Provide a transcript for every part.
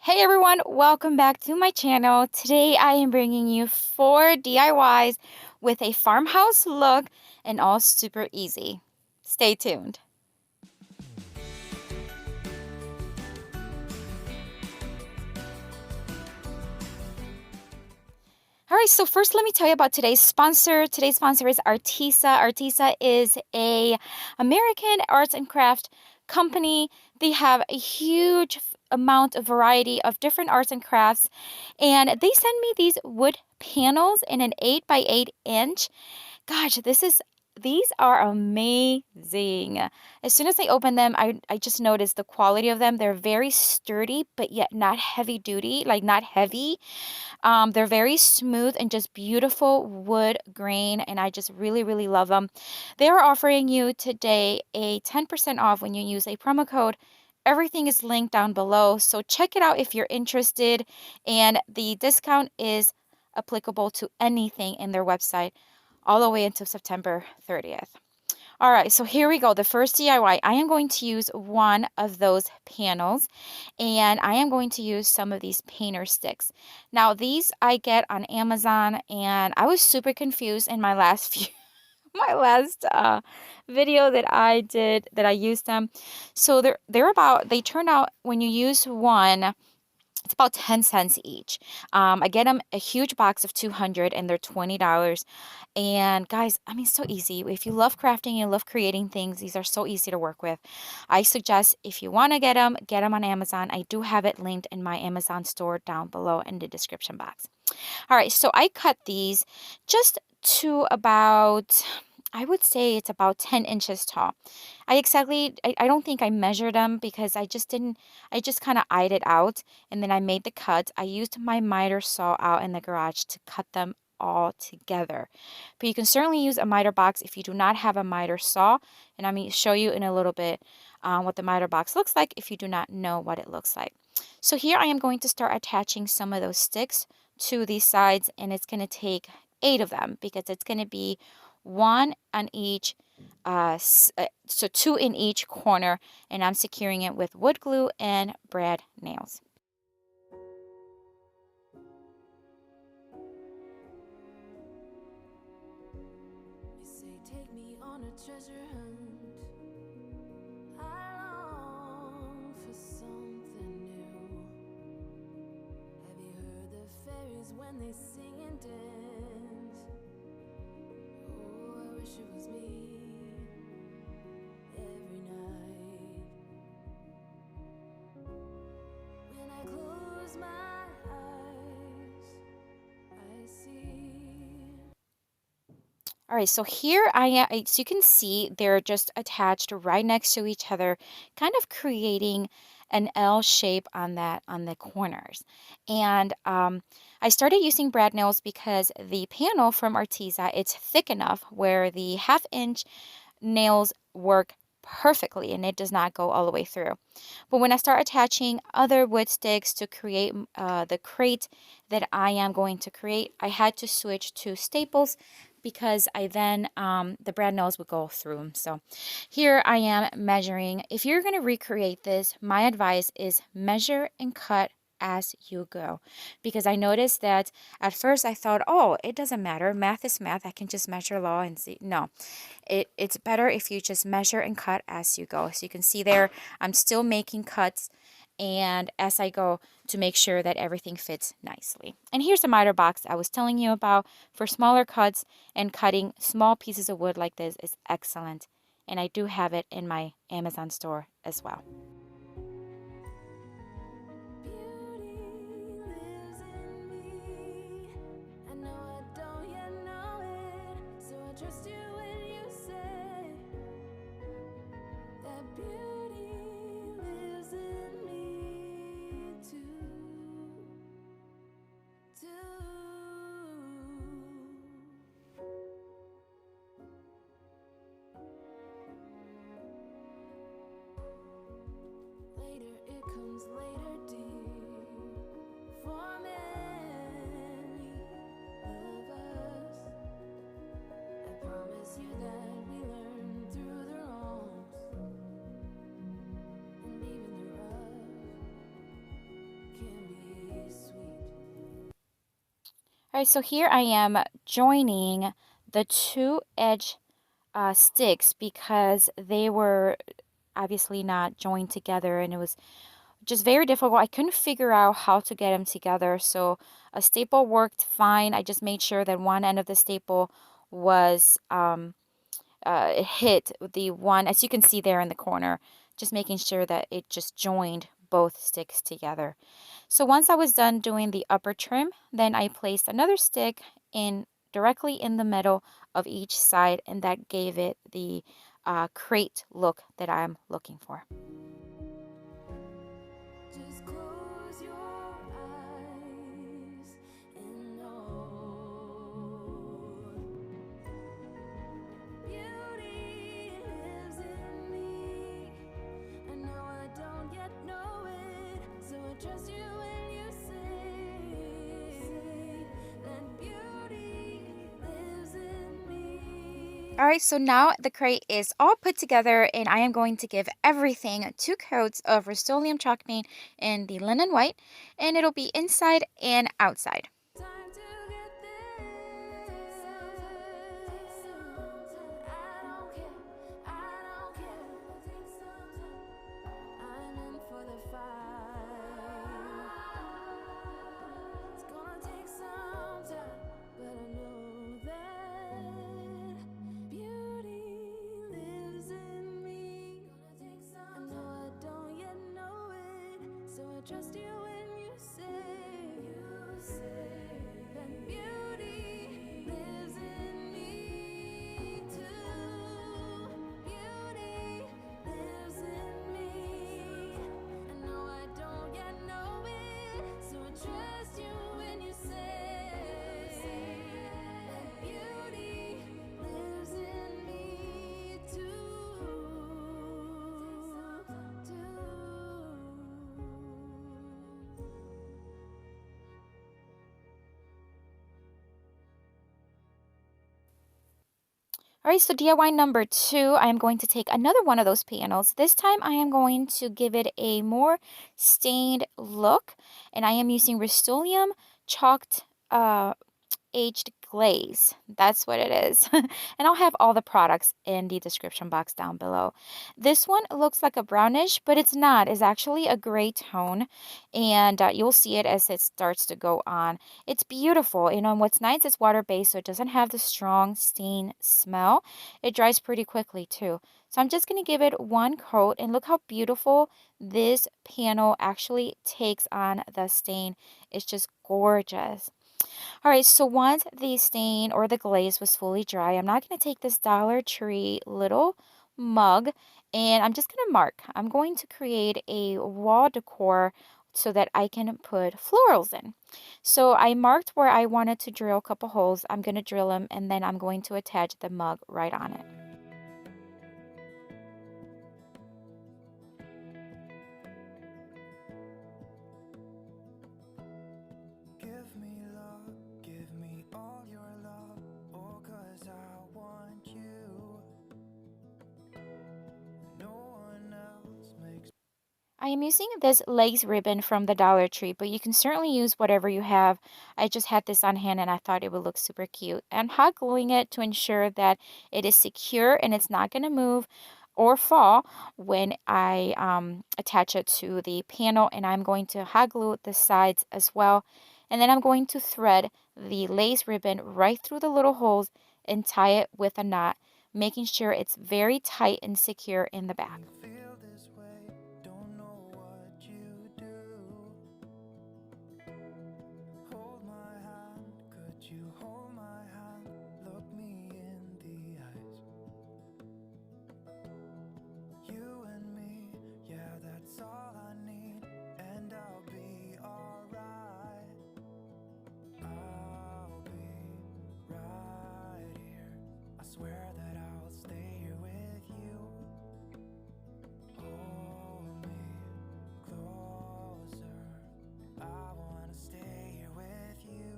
Hey everyone, welcome back to my channel. Today I am bringing you 4 DIYs with a farmhouse look and all super easy. Stay tuned. All right, so first let me tell you about today's sponsor. Today's sponsor is Artisa. Artisa is a American arts and craft company. They have a huge amount of variety of different arts and crafts, and they send me these wood panels in an 8 by 8 inch. Gosh, these are amazing. As soon as I open them, I just noticed the quality of them. They're very sturdy, but yet not heavy duty, like not heavy. They're very smooth and just beautiful wood grain, and I just really, really love them. They are offering you today a 10% off when you use a promo code. Everything is linked down below, so check it out if you're interested, and the discount is applicable to anything in their website all the way until September 30th. All right, so here we go. The first DIY, I am going to use one of those panels, and I am going to use some of these painter sticks. Now, these I get on Amazon, and I was super confused in my last my last video that I did that I used them. So they turned out when you use one, it's about 10 cents each. I get them a huge box of 200 and they're $20. And guys, I mean, so easy. If you love crafting, you love creating things, these are so easy to work with. I suggest if you want to get them on Amazon. I do have it linked in my Amazon store down below in the description box. All right, so I cut these just to about, I would say it's about 10 inches tall. I don't think I measured them because I just kind of eyed it out, and then I made the cuts. I used my miter saw out in the garage to cut them all together. But you can certainly use a miter box if you do not have a miter saw, and I'm going to show you in a little bit what the miter box looks like if you do not know what it looks like. So here I am going to start attaching some of those sticks to these sides, and it's going to take 8 of them because it's going to be one on each, so 2 in each corner, and I'm securing it with wood glue and brad nails. You say take me on a treasure hunt. I long for something new. Have you heard the fairies when they sing and dance? Oh, I wish it was me every night. When I close my eyes, I see. All right, so here I am. So you can see they're just attached right next to each other, kind of creating an L shape on the corners. And I started using brad nails because the panel from Artisa, it's thick enough where the 1/2 inch nails work perfectly and it does not go all the way through. But when I start attaching other wood sticks to create the crate that I am going to create, I had to switch to staples because I then the brad nails would go through them. So here I am measuring. If you're going to recreate this, my advice is measure and cut as you go, because I noticed that at first I thought, oh, it doesn't matter, math is math, I can just measure law and see. No, it's better if you just measure and cut as you go. So you can see there I'm still making cuts and as I go to make sure that everything fits nicely. And here's the miter box I was telling you about for smaller cuts, and cutting small pieces of wood like this is excellent. And I do have it in my Amazon store as well. Beauty lives in me. I know I don't yet know it, so I trust you when you say that beauty lives in me too. All right, so here I am joining the two edge sticks because they were obviously not joined together and it was just very difficult. I couldn't figure out how to get them together. So a staple worked fine. I just made sure that one end of the staple was it hit the one, as you can see there in the corner, just making sure that it just joined both sticks together. So once I was done doing the upper trim, then I placed another stick in directly in the middle of each side, and that gave it the crate look that I'm looking for. Just close your eyes and know beauty lives in me. I know I don't yet know it, so I trust you when you say that beauty lives in me. All right, so now the crate is all put together and I am going to give everything 2 coats of Rust-Oleum chalk paint in the linen white, and it'll be inside and outside. Time to get there. I don't care. I don't care. I'm in for the fight. It's gonna take some time, but I know that beauty lives in me. I know I don't yet know it, so I trust you when you say that beauty lives in me too. Beauty lives in me. I know I don't yet know it, so I trust you when you say that beauty lives in me too. All right, so DIY number 2, I am going to take another one of those panels. This time I am going to give it a more stained look, and I am using Rust-Oleum chalked aged glaze. That's what it is. And I'll have all the products in the description box down below. This one looks like a brownish, but it's not. It's actually a gray tone, and you'll see it as it starts to go on. It's beautiful. You know, and what's nice, it's water-based, so it doesn't have the strong stain smell. It dries pretty quickly too. So I'm just going to give it 1 coat, and look how beautiful this panel actually takes on the stain. It's just gorgeous. All right, so once the stain or the glaze was fully dry, I'm not going to take this Dollar Tree little mug and I'm just going to mark. I'm going to create a wall decor so that I can put florals in. So I marked where I wanted to drill a couple holes. I'm going to drill them and then I'm going to attach the mug right on it. Give me love, give me all your love, oh, 'cause I want you. No one else makes. I am using this lace ribbon from the Dollar Tree, but you can certainly use whatever you have. I just had this on hand and I thought it would look super cute. I'm hot gluing it to ensure that it is secure and it's not going to move or fall when I attach it to the panel, and I'm going to hot glue the sides as well. And then I'm going to thread the lace ribbon right through the little holes and tie it with a knot, making sure it's very tight and secure in the back. Feel this way, don't know what you do. Hold my hand, could you hold my hand? Look me in the eyes. You and me, yeah, that's all I need, and I'll be alright. I'll be right here. I swear that I'll stay here with you. Hold me closer. I wanna stay here with you.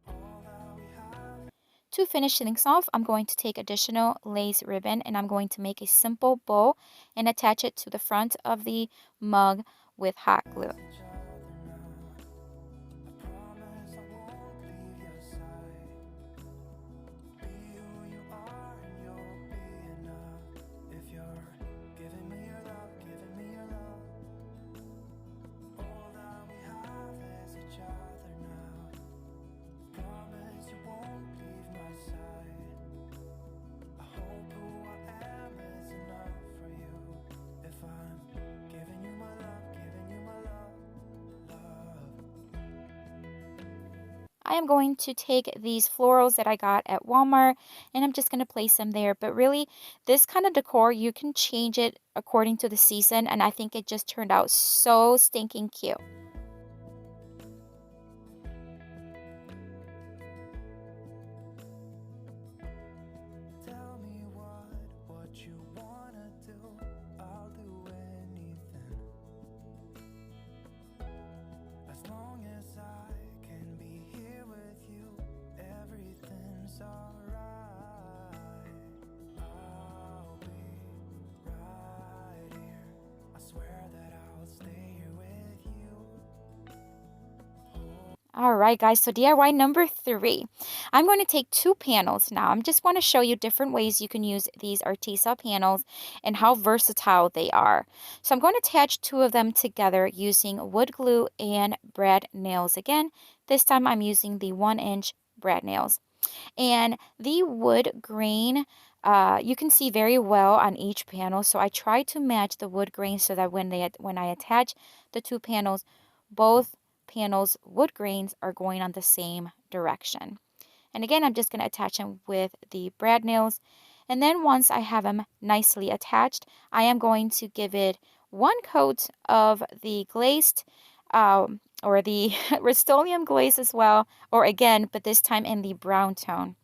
All that we have. To finish things off, I'm going to take additional lace ribbon and I'm going to make a simple bow and attach it to the front of the mug with hot glue. Each other now. I promise I I am going to take these florals that I got at Walmart and I'm just going to place them there. But really, this kind of decor, you can change it according to the season. And I think it just turned out so stinking cute. Tell me what you wanna do. I'll do anything. As long as I can be here with you, everything's alright. I'll be right here. I swear that I'll stay here with you. All right, guys, so DIY number 3. I'm going to take 2 panels now. I just want to show you different ways you can use these Artisa panels and how versatile they are. So I'm going to attach 2 of them together using wood glue and brad nails again. This time I'm using the 1-inch brad nails. And the wood grain, you can see very well on each panel. So I try to match the wood grain so that when I attach the 2 panels, both panels wood grains are going on the same direction. And again, I'm just going to attach them with the brad nails. And then once I have them nicely attached, I am going to give it 1 coat of the glazed or the Rust-Oleum glaze as well, or again, but this time in the brown tone.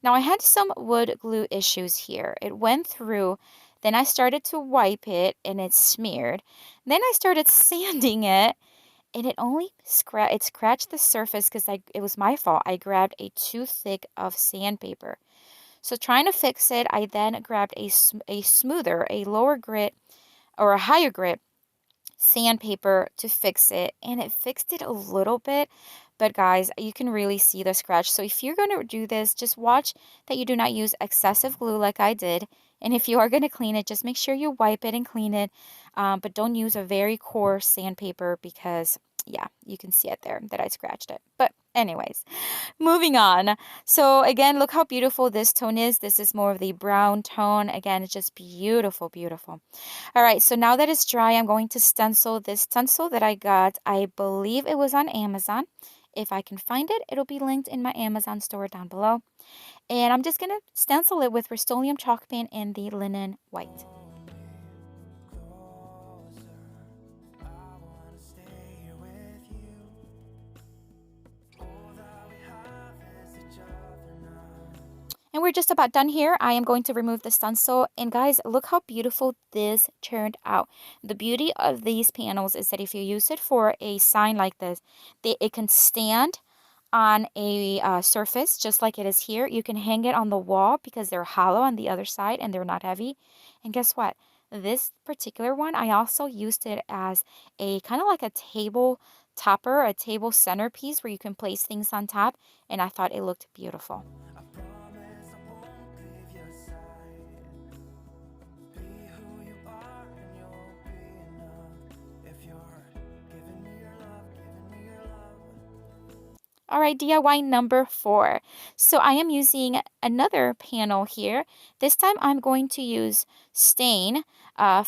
Now I had some wood glue issues here. It went through, then I started to wipe it and it smeared. Then I started sanding it and it scratched the surface because it was my fault. I grabbed a too thick of sandpaper. So trying to fix it, I then grabbed a smoother, a lower grit or a higher grit sandpaper to fix it, and it fixed it a little bit. But guys, you can really see the scratch. So if you're going to do this, just watch that you do not use excessive glue like I did. And if you are going to clean it, just make sure you wipe it and clean it. But don't use a very coarse sandpaper because, yeah, you can see it there that I scratched it. But anyways, moving on. So again, look how beautiful this tone is. This is more of the brown tone. Again, it's just beautiful, beautiful. All right, so now that it's dry, I'm going to stencil this stencil that I got. I believe it was on Amazon. If I can find it, it'll be linked in my Amazon store down below. And I'm just going to stencil it with Rust-Oleum chalk paint in the linen white. And we're just about done here. I am going to remove the stencil. And guys, look how beautiful this turned out. The beauty of these panels is that if you use it for a sign like this, it can stand on a surface just like it is here. You can hang it on the wall because they're hollow on the other side and they're not heavy. And guess what? This particular one, I also used it as a kind of like a table topper, a table centerpiece where you can place things on top. And I thought it looked beautiful. I promise I won't leave your side. Be who you are and you'll be enough. If you're giving me your love, giving me your love. All right, DIY number 4. So I am using another panel here. This time I'm going to use stain.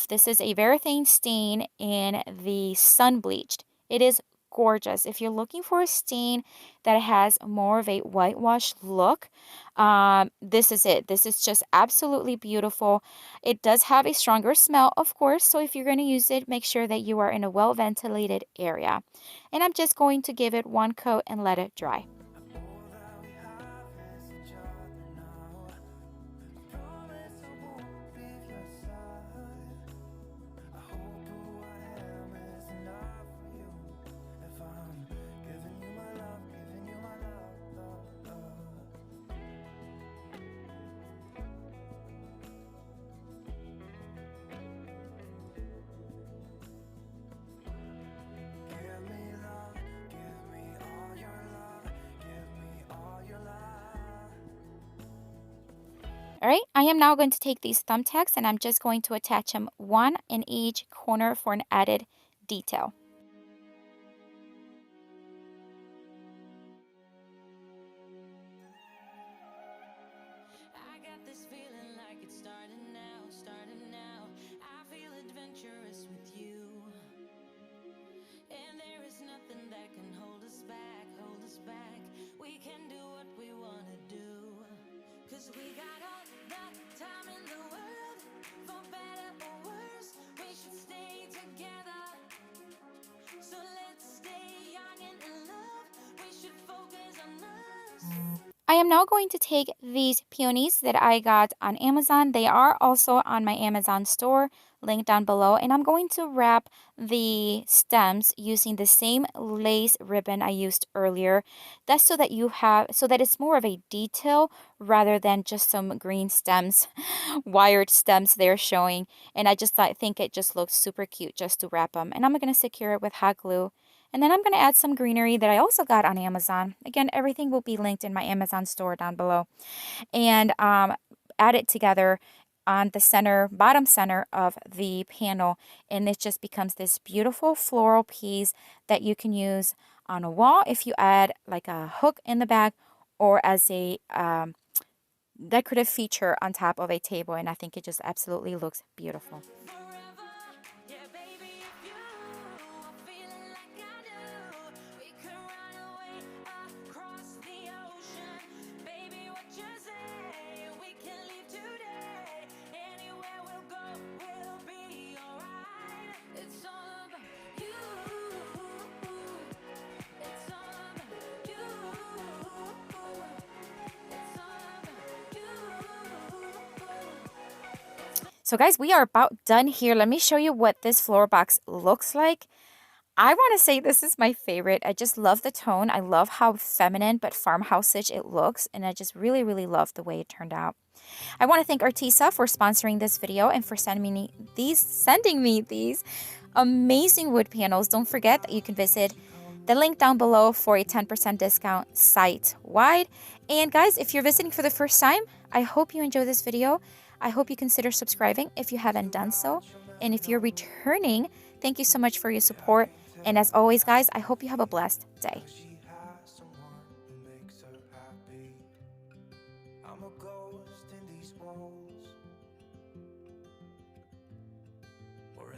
This is a Varathane stain in the Sun Bleached. It is gorgeous. If you're looking for a stain that has more of a whitewash look, this is it. This is just absolutely beautiful. It does have a stronger smell, of course, so if you're going to use it, make sure that you are in a well-ventilated area. And I'm just going to give it 1 coat and let it dry. All right, I am now going to take these thumbtacks and I'm just going to attach them 1 in each corner for an added detail. I got this feeling like it's starting now, starting now. I feel adventurous with you. And there is nothing that can hold us back, hold us back. We can do what we wanna do. 'Cause we got all the time in the world. For better or worse, we should stay together. So let's stay young and in love. We should focus on us. I am now going to take these peonies that I got on Amazon. They are also on my Amazon store, link down below. And I'm going to wrap the stems using the same lace ribbon I used earlier. That's so that it's more of a detail rather than just some green stems, wired stems they're showing. And I think it just looks super cute just to wrap them. And I'm going to secure it with hot glue. And then I'm going to add some greenery that I also got on Amazon. Again, everything will be linked in my Amazon store down below. And add it together on the bottom center of the panel. And it just becomes this beautiful floral piece that you can use on a wall if you add like a hook in the back or as a decorative feature on top of a table. And I think it just absolutely looks beautiful. So guys, we are about done here. Let me show you what this floral box looks like. I want to say this is my favorite. I just love the tone. I love how feminine but farmhouse-ish it looks. And I just really, really love the way it turned out. I want to thank Artisa for sponsoring this video and for sending me these amazing wood panels. Don't forget that you can visit the link down below for a 10% discount site-wide. And guys, if you're visiting for the first time, I hope you enjoy this video. I hope you consider subscribing if you haven't done so. And if you're returning, thank you so much for your support. And as always, guys, I hope you have a blessed day.